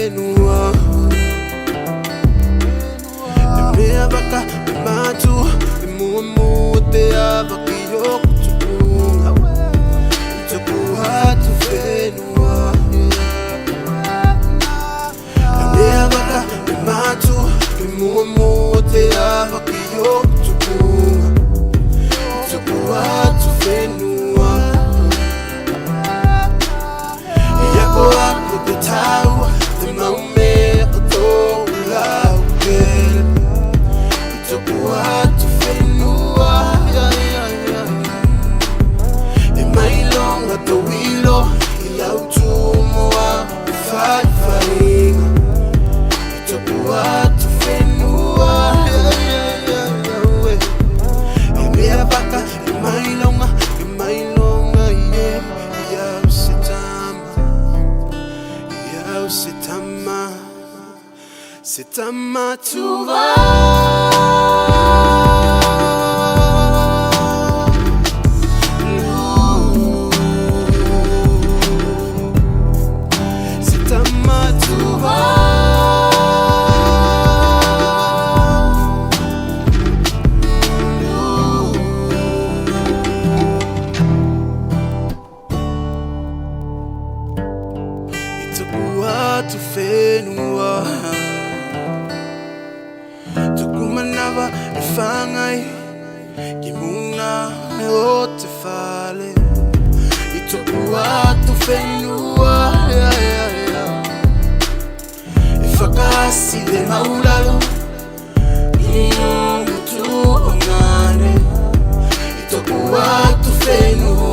fenua mea baka matu MOTE abaki yokutukunga tukuha tu fenua mea baka matu MOTE abaki yokutukunga tukuha tu fenua yako ako tatawa the moment to la ugel tukuha tu fenua e mai longa to wilo ila utumo wa fainga tukuha tu fenua e mea baka e mai longa c'est Tama Tuvalu. C'est Tama Tuvalu. Itakuwa tu fenua tukumanava ifangai kimuna o te fale itakuwa tu fenua ifakasi de maulalo mutu ongane itakuwa tu fenua